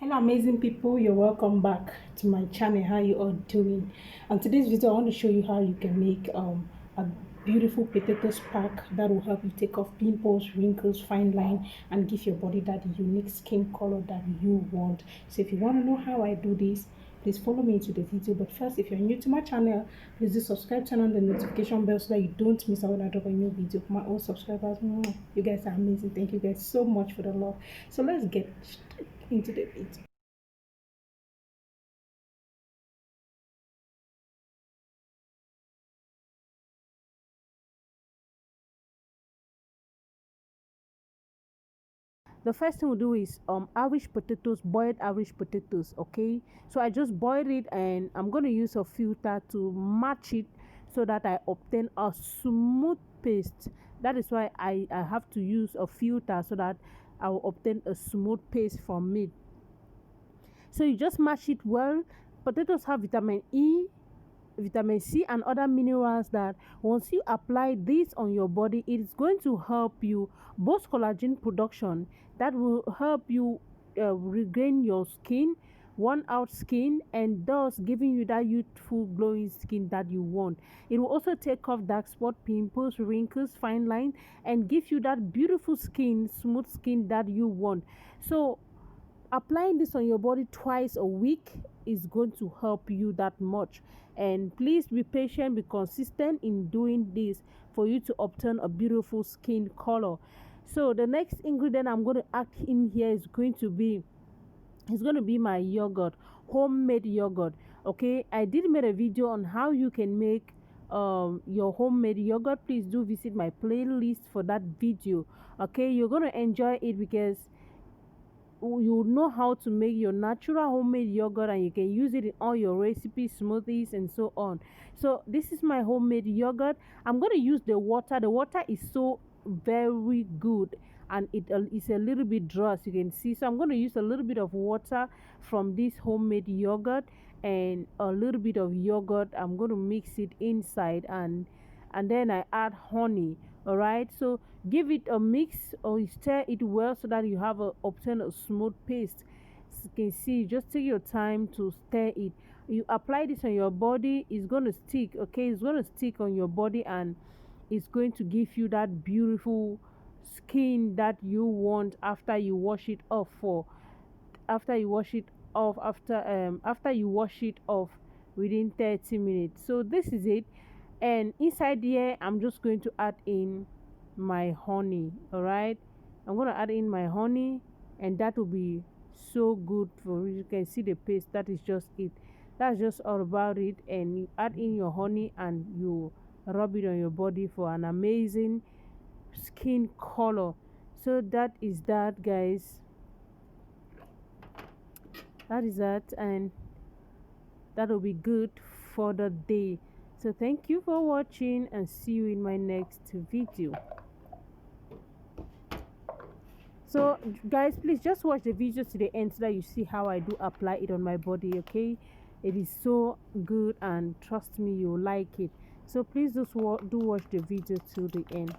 Hello amazing people, you're welcome back to my channel. How you all doing? And today's video I want to show you how you can make a beautiful potato pack that will help you take off pimples, wrinkles, fine line, and give your body that unique skin color that you want. So if you want to know how I do this, please follow me into the video. But first, if you're new to my channel, please do subscribe, turn on the notification bell so that you don't miss out when I drop a new video. For my old subscribers, you guys are amazing. Thank you guys so much for the love. So let's get straight into the video. The first thing we do is irish potatoes, boiled irish potatoes. Okay, so I just boiled it and I'm going to use a filter to match it so that I obtain a smooth paste. That is why I have to use a filter so that I will obtain a smooth paste from it. So you just mash it well. Potatoes have vitamin E, vitamin C, and other minerals that once you apply this on your body, it is going to help you boost collagen production. That will help you regain your skin, worn out skin, and thus giving you that youthful glowing skin that you want. It will also take off dark spot, pimples, wrinkles, fine line, and give you that beautiful skin, smooth skin that you want. So applying this on your body twice a week is going to help you that much. And please be patient, be consistent in doing this for you to obtain a beautiful skin color. So the next ingredient I'm going to add in here is going to be my yogurt, homemade yogurt. Okay, I did make a video on how you can make your homemade yogurt. Please do visit my playlist for that video. Okay, you're going to enjoy it because you know how to make your natural homemade yogurt and you can use it in all your recipes, smoothies, and so on. So this is my homemade yogurt. I'm going to use the water is so very good and it is a little bit dry, as you can see. So I'm going to use a little bit of water from this homemade yogurt and a little bit of yogurt. I'm going to mix it inside, and then I add honey. All right, so give it a mix or you stir it well so that you have obtain a smooth paste. As you can see, just take your time to stir it. You apply this on your body, it's going to stick. Okay, it's going to stick on your body and it's going to give you that beautiful skin that you want after you wash it off for after you wash it off after you wash it off within 30 minutes. So this is it, and inside here I'm just going to add in my honey. All right, I'm going to add in my honey, and that will be so good for you. You can see the paste. That is just it. That's just all about it. And you add in your honey and you rub it on your body for an amazing skin color. So that is that, guys. That is that, and that will be good for the day. So thank you for watching and see you in my next video. So guys, please just watch the video to the end so that you see how I do apply it on my body. Okay, it is so good and trust me, you'll like it. So please just do watch the video to the end.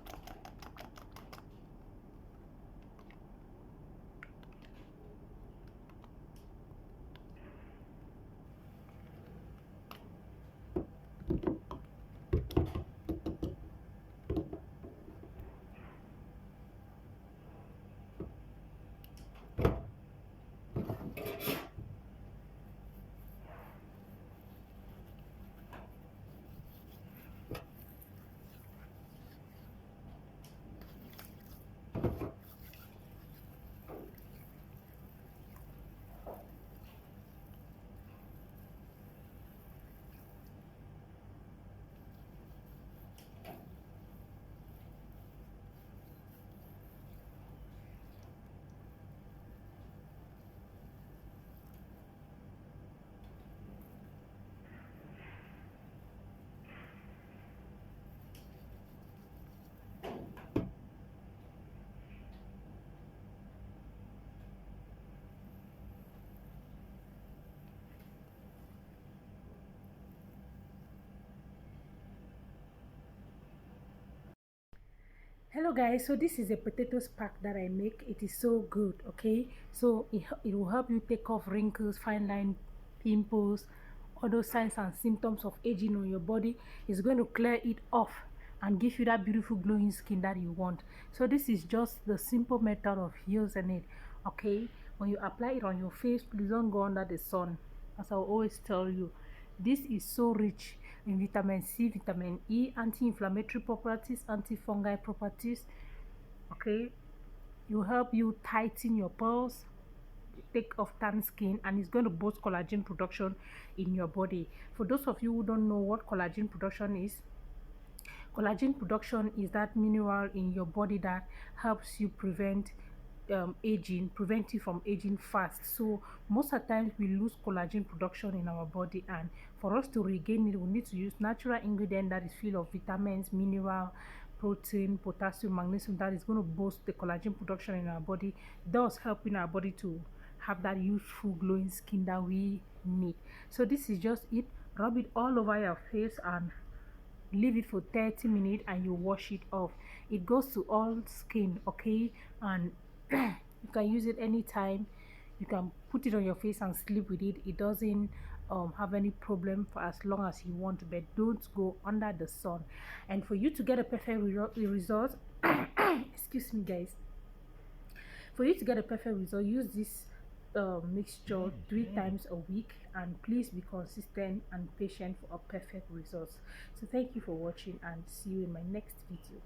Hello guys, so this is a potatoes pack that I make. It is so good, okay? So it will help you take off wrinkles, fine line, pimples, all those signs and symptoms of aging on your body. It's going to clear it off and give you that beautiful glowing skin that you want. So this is just the simple method of using it, okay? When you apply it on your face, please don't go under the sun, as I always tell you. This is so rich in vitamin C, vitamin E, anti-inflammatory properties, antifungal properties. Okay, it will help you tighten your pores, take off tan skin, and it's going to boost collagen production in your body. For those of you who don't know what collagen production is, collagen production is that mineral in your body that helps you prevent prevent you from aging fast. So most of the times we lose collagen production in our body, and for us to regain it, we need to use natural ingredient that is full of vitamins, mineral, protein, potassium, magnesium, that is going to boost the collagen production in our body, thus helping our body to have that youthful glowing skin that we need. So this is just it. Rub it all over your face and leave it for 30 minutes and you wash it off. It goes to all skin, okay? And you can use it anytime. You can put it on your face and sleep with it. It doesn't have any problem for as long as you want, but don't go under the sun. And for you to get a perfect result excuse me guys, for you to get a perfect result, use this mixture 3 times a week, and please be consistent and patient for a perfect result. So thank you for watching and see you in my next video.